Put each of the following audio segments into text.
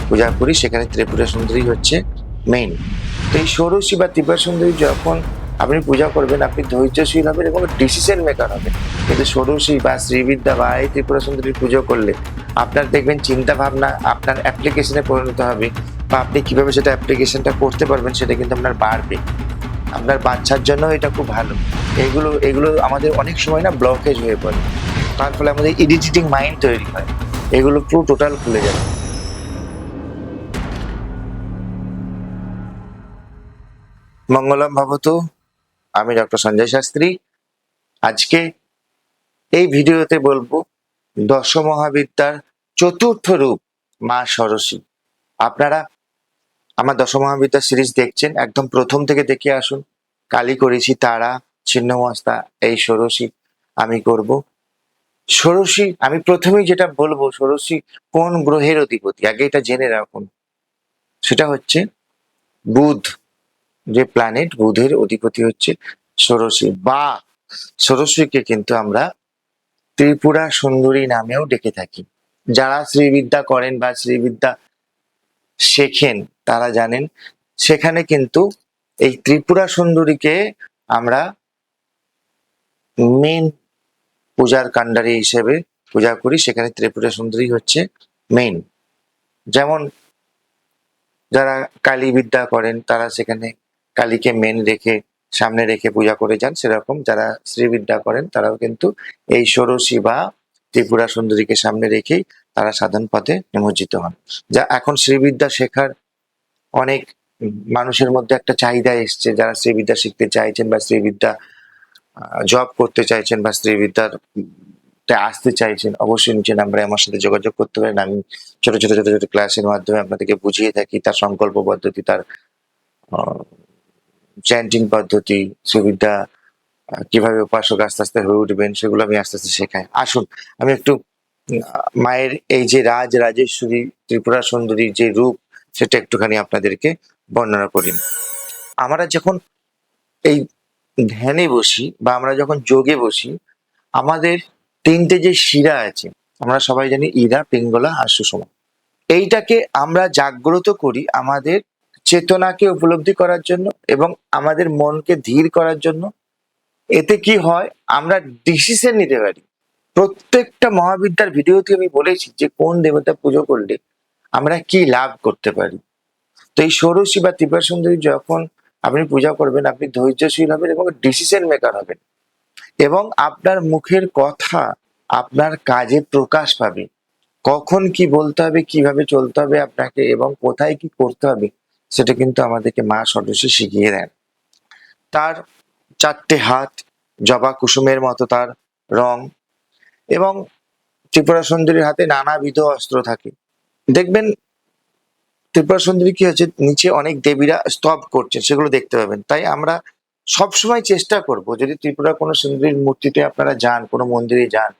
পূজা করি, সেখানে ত্রিপুরা সুন্দরী হচ্ছে মেইন। তো এই ষোড়শী বা ত্রিপুরা সুন্দরী যখন আপনি পূজা করবেন, আপনি ধৈর্যশীল হবেন এবং ডিসিশন মেকার হবেন। কিন্তু ষোড়শী বা শ্রীবিদ্যা বা এই ত্রিপুরা সুন্দরীর পুজো করলে আপনার দেখবেন চিন্তা ভাবনা আপনার অ্যাপ্লিকেশনে পরিণত হবে, বা আপনি কিভাবে সেটা অ্যাপ্লিকেশনটা করতে পারবেন সেটা কিন্তু আপনার বাড়বে। আপনার বাচ্চার জন্য এটা খুব ভালো। এগুলো এগুলো আমাদের অনেক সময় না ব্লকেজ হয়ে পড়ে, তার ফলে আমাদের ইরিটেটিং মাইন্ড তৈরি হয়, এগুলো পুরো টোটাল খুলে যাবে। মঙ্গলম ভবতু। আমি ডক্টর সঞ্জয় শাস্ত্রী। আজকে এই ভিডিওতে বলবো দশ মহাবিদ্যার চতুর্থ রূপ মা ষোড়শী। আপনারা আমার দশ মহাবিদ্যা সিরিজ দেখছেন, একদম প্রথম থেকে দেখে আসুন। কালী করেছি, তারা, ছিন্নমস্তা, এই ষোড়শী আমি করব। ষোড়শী আমি প্রথমেই যেটা বলবো, ষোড়শী কোন গ্রহের অধিপতি আগে এটা জেনে রাখুন। সেটা হচ্ছে বুধ। যে প্ল্যানেট বুধের অধিপতি হচ্ছে ষোড়শী, বা ষোড়শীকে কিন্তু আমরা ত্রিপুরা সুন্দরী নামেও ডেকে থাকি। যারা শ্রীবিদ্যা করেন বা শ্রীবিদ্যা শেখেন তারা জানেন, সেখানে কিন্তু এই ত্রিপুরা সুন্দরীকে আমরা মেন পূজার কাণ্ডারি হিসেবে পূজা করি, সেখানে ত্রিপুরা সুন্দরী হচ্ছে মেইন। যেমন যারা কালী বিদ্যা করেন তারা সেখানে কালীকে মেন রেখে সামনে রেখে পূজা করে যান, সেরকম যারা শ্রীবিদ্যা করেন তারাও কিন্তু এই ষোড়শী বা ত্রিপুরা সুন্দরীকে সামনে রেখেই তারা সাধন পথে নিমজ্জিত হন। যা এখন শ্রীবিদ্যা শেখার অনেক মানুষের মধ্যে একটা চাহিদা এসছে, যারা শ্রীবিদ্যা শিখতে চাইছেন বা শ্রীবিদ্যা জব করতে চাইছেন বা শ্রীবিদ্যার আসতে চাইছেন, অবশ্যই নিচে নাম্বারে আমার সাথে যোগাযোগ করতে পারেন। আমি ছোট ছোট ছোট ছোট ক্লাসের মাধ্যমে আপনাদেরকে বুঝিয়ে থাকি, তার সংকল্প পদ্ধতি, তার চ্যান্টিং পদ্ধতি, শ্রীবিদ্যা কিভাবে উপাসক আস্তে আস্তে হয়ে উঠবেন সেগুলো আমি আস্তে আস্তে শেখাই। আসুন আমি একটু মায়ের এই যে রাজেশ্বরী ত্রিপুরা সুন্দরীর যে রূপ সেটা একটুখানি আপনাদেরকে বর্ণনা করি। আমরা যখন এই ধ্যানে বসি বা আমরা যখন যোগে বসি, আমাদের তিনটে যে শিরা আছে আমরা সবাই জানি, ইরা, পিঙ্গলা আর সুষমা। এইটাকে আমরা জাগ্রত করি আমাদের চেতনাকে উপলব্ধি করার জন্য এবং আমাদের মনকে ধীর করার জন্য। এতে কি হয়, আমরা ডিসিশন নিতে পারি। প্রত্যেকটা মহাবিদ্যার ভিডিওতে আমি বলেছি যে কোন দেবতা পুজো করলে আমরা কি লাভ করতে পারি। তো এই ষোড়শী বা ত্রিপুরা সুন্দরী যখন আপনি পূজা করবেন, আপনি ধৈর্যশীল হবেন এবং ডিসিশন মেকার হবেন, এবং আপনার মুখের কথা আপনার কাজে প্রকাশ পাবে। কখন কি বলতে হবে, কিভাবে চলতে হবে আপনাকে, এবং কোথায় কি করতে হবে সেটা কিন্তু আমাদেরকে মা ষোড়শী শিখিয়ে দেন। তার চারটে হাত, জবা কুসুমের মতো তার রং, এবং ত্রিপুরা সুন্দরীর হাতে নানাবিধ অস্ত্র থাকে। দেখবেন ত্রিপুরা সুন্দরী কি হচ্ছে, নিচে অনেক দেবীরা স্তব করছে, সেগুলো দেখতে পাবেন। তাই আমরা সবসময় চেষ্টা করব, যদি ত্রিপুরা কোনো সুন্দরীর মূর্তিতে আপনারা যান, কোনো মন্দিরে যান,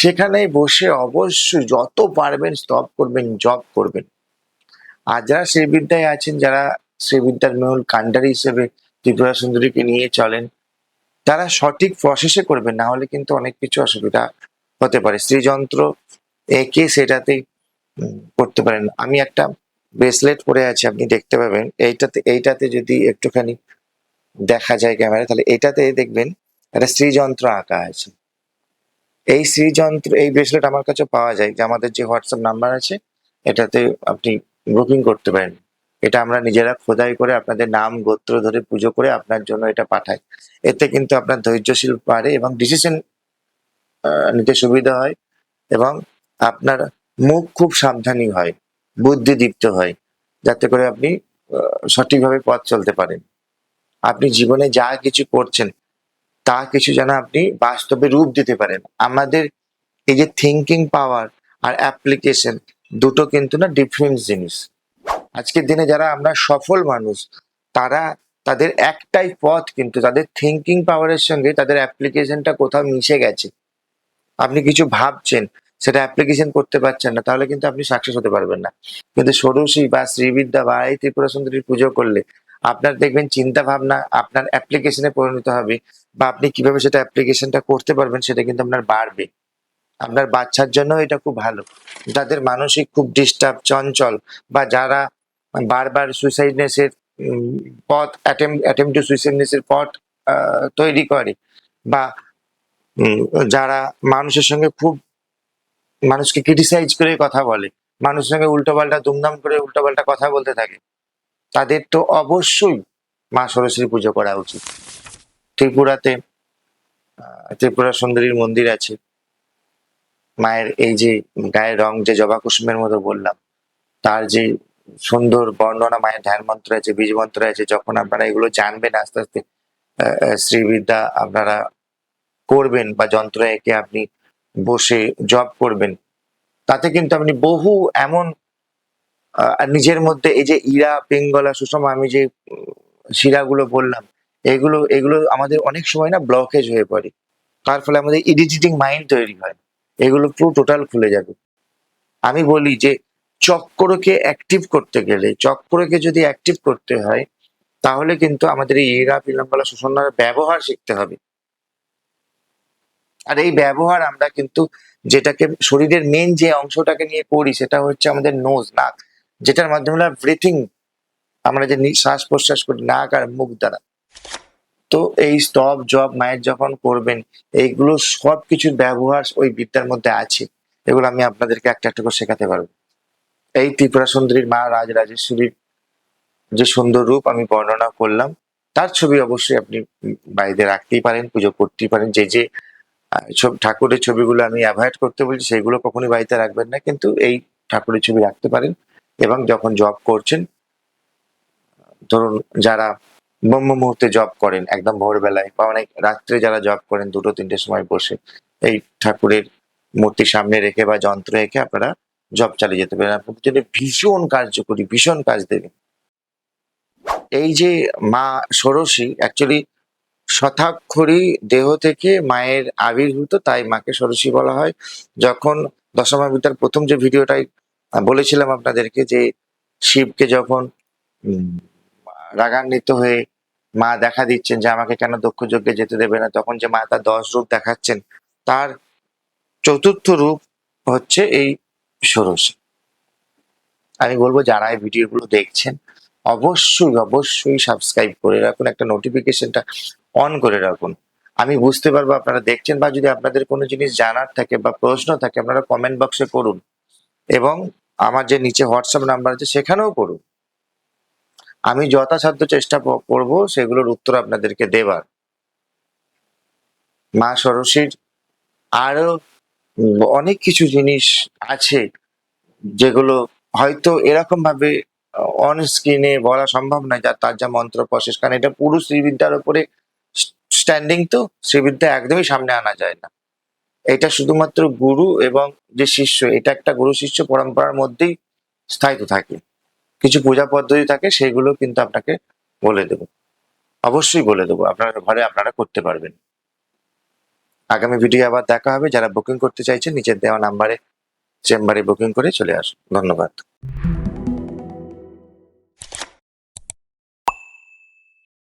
সেখানে বসে অবশ্যই যত পারবেন স্তব করবেন, জপ করবেন। আর যারা শ্রীবিদ্যায় আছেন, যারা শ্রীবিদ্যার মূল কাণ্ডারি হিসেবে ত্রিপুরা সুন্দরীকে নিয়ে চলেন, তারা সঠিক প্রসেসে করবেন, না হলে কিন্তু অনেক কিছু অসুবিধা হতে পারে। শ্রীযন্ত্র একে সেটাতে করতে পারেন। আমি একটা ব্রেসলেট পরে আছি, আপনি দেখতে পাবেন। এইটাতে যদি একটুখানি দেখা যায় ক্যামেরা, তাহলে এটাতে দেখবেন একটা শ্রীযন্ত্র আঁকা আছে। এই শ্রীযন্ত্র, এই ব্রেসলেট আমার কাছে পাওয়া যায়, যে আমাদের যে হোয়াটসঅ্যাপ নাম্বার আছে এটাতে আপনি বুকিং করতে পারেন। এটা আমরা নিজেরা খোদাই করে আপনাদের নাম গোত্র ধরে পুজো করে আপনার জন্য এটা পাঠাই। এতে কিন্তু আপনার ধৈর্যশীল পারে এবং ডিসিশন নিতে সুবিধা হয়, এবং আপনার মুখ খুব সাবধানী হয়, বুদ্ধিদীপ্ত হয়, যাতে করে আপনি সঠিকভাবে পথ চলতে পারেন। আপনি জীবনে যা কিছু করছেন তা কিছু যেন আপনি বাস্তবে রূপ দিতে পারেন। আমাদের এই যে থিঙ্কিং পাওয়ার আর অ্যাপ্লিকেশন, দুটো কিন্তু না ডিফারেন্ট জিনিস। আজকের দিনে যারা আমরা সফল মানুষ, তারা তাদের একটাই পথ, কিন্তু তাদের থিঙ্কিং পাওয়ারের সঙ্গে তাদের অ্যাপ্লিকেশনটা কোথাও মিশে গেছে। আপনি কিছু ভাবছেন, সেটা অ্যাপ্লিকেশন করতে পারছেন না, তাহলে কিন্তু আপনি সাকসেস হতে পারবেন না। কিন্তু ষোড়শী বা শ্রীবিদ্যা বা এই ত্রিপুরা সুন্দরীর পুজো করলে আপনার দেখবেন চিন্তা ভাবনা আপনার অ্যাপ্লিকেশনে পরিণত হবে, বা আপনি কিভাবে সেটা অ্যাপ্লিকেশনটা করতে পারবেন সেটা কিন্তু আপনার বাড়বে। আপনার বাচ্চার জন্য এটা খুব ভালো। যাদের মানসিক খুব ডিস্টার্ব, চঞ্চল, বা যারা বারবার সুইসাইডনেসের পথ অ্যাটেম্প টু সুইসাইডনেসের পথ তৈরি করে, বা উম, যারা মানুষের সঙ্গে খুব মানুষকে ক্রিটিসাইজ করে কথা বলে, মানুষের সঙ্গে উল্টোপাল্টা দুমদাম করে উল্টোপাল্টা কথা বলতে থাকে, তাদের তো অবশ্যই মা সরস্বতী পুজো করা উচিত। ত্রিপুরাতে ত্রিপুরা সুন্দরীর মন্দির আছে। মায়ের এই যে গায়ের রং যে জবা কুসুমের মতো বললাম, তার যে সুন্দর বর্ণনা, মায়ের ধ্যান মন্ত্র আছে, বীজ মন্ত্র আছে, যখন আপনারা এগুলো জানবেন আস্তে আস্তে শ্রীবিদ্যা আপনারা করবেন বা যন্ত্র এঁকে আপনি বসে জব করবেন, তাতে কিন্তু আপনি বহু এমন নিজের মধ্যে এই যে ইরা, পিঙ্গলা, সুষমা, আমি যে শিরাগুলো বললাম, এগুলো এগুলো আমাদের অনেক সময় না ব্লকেজ হয়ে পড়ে, তার ফলে আমাদের ইরিটেটিং মাইন্ড তৈরি হয়, এগুলো পুরো টোটাল খুলে যাবে। আমি বলি যে চক্রকে অ্যাক্টিভ করতে গেলে, চক্রকে যদি অ্যাক্টিভ করতে হয়, তাহলে কিন্তু আমাদের এই ইরা, পিঙ্গলা, সুষমার ব্যবহার শিখতে হবে। আর এই ব্যবহার আমরা কিন্তু যেটাকে শরীরের মেন যে অংশটাকে নিয়ে করি, সেটা হচ্ছে আমাদের নোজ, নাক, যেটার মাধ্যমে আমরা ব্রিথিং, আমরা যে শ্বাস প্রশ্বাস করি নাক আর মুখ দ্বারা। তো এই স্তব জব মায়ের যখন করবেন, এইগুলো সব কিছুর ব্যবহার ওই বিদ্যার মধ্যে আছে, এগুলো আমি আপনাদেরকে একটা একটা করে শেখাতে পারবো। এই ত্রিপুরা সুন্দরীর মা রাজরাজেশ্বরীর যে সুন্দর রূপ আমি বর্ণনা করলাম, তার ছবি অবশ্যই আপনি বাড়িতে রাখতেই পারেন, পুজো করতেই পারেন। যে যে সব ঠাকুরের ছবিগুলো আমি অ্যাভয়েড করতে বলছি, সেগুলো কখনোই বাড়িতে রাখবেন না, কিন্তু এই ঠাকুরের ছবি রাখতে পারেন। এবং যখন জব করছেন, ধরুন যারা ব্রহ্ম মুহূর্তে জব করেন একদম ভোরবেলায়, বা অনেক রাত্রে যারা জব করেন 2টো 3টের সময় বসে, এই ঠাকুরের মূর্তি সামনে রেখে বা যন্ত্র রেখে আপনারা জব চালিয়ে যেতে পারেন, আপনাদের জন্য ভীষণ কার্যকরী, ভীষণ কাজ দেবে। এই যে মা ষোড়শী অ্যাকচুয়ালি শতাক্ষরী দেহ থেকে মায়ের আবির্ভূত, তাই মাকে ষোড়শী বলা হয়। যখন দশমাবিদ্যার প্রথম যে ভিডিওটাই বলেছিলাম আপনাদেরকে, যে শিবকে যখন উম, রাগান্বিত হয়ে মা দেখা দিচ্ছেন যে আমাকে কেন দক্ষ যজ্ঞে যেতে দেবে না, তখন যে মা তার 10 রূপ দেখাচ্ছেন, তার চতুর্থ রূপ হচ্ছে এই ষোড়শী। আমি বলবো যারা এই ভিডিওগুলো দেখছেন, অবশ্যই অবশ্যই সাবস্ক্রাইব করে রাখুন, একটা নোটিফিকেশনটা অন করে রাখুন। আমি বুঝতে পারবো আপনারা দেখছেন, বা যদি আপনাদের কোনো জিনিস জানার থাকে বা প্রশ্ন থাকে, আপনারা কমেন্ট বক্সে করুন, এবং আমার যে নিচে হোয়াটসঅ্যাপ নাম্বার আছে সেখানেও করুন। আমি যথাসাধ্য চেষ্টা করব সেগুলোর উত্তর আপনাদেরকে দেবার। মা ষোড়শীর আরো অনেক কিছু জিনিস আছে, যেগুলো হয়তো এরকম ভাবে অন স্ক্রিনে বলা সম্ভব নয়, তার যা মন্ত্র প্রসেস, কারণ এটা পুরো শ্রীবিদ্যার উপরে স্ট্যান্ডিং, তো শ্রীবিদ্যা একদমই সামনে আনা যায় না। এটা শুধুমাত্র গুরু এবং যে শিষ্য, এটা একটা গুরু শিষ্য পরম্পরার মধ্যেই স্থায়িত থাকে। কিছু পূজা পদ্ধতি থাকে, সেগুলো কিন্তু আপনাকে বলে দেবো, অবশ্যই বলে দেবো, আপনার ঘরে আপনারা করতে পারবেন। আগামী ভিডিও আবার দেখা হবে। যারা বুকিং করতে চাইছেন, নিচের দেওয়া নাম্বারে চেম্বারে বুকিং করে চলে আসুন। ধন্যবাদ।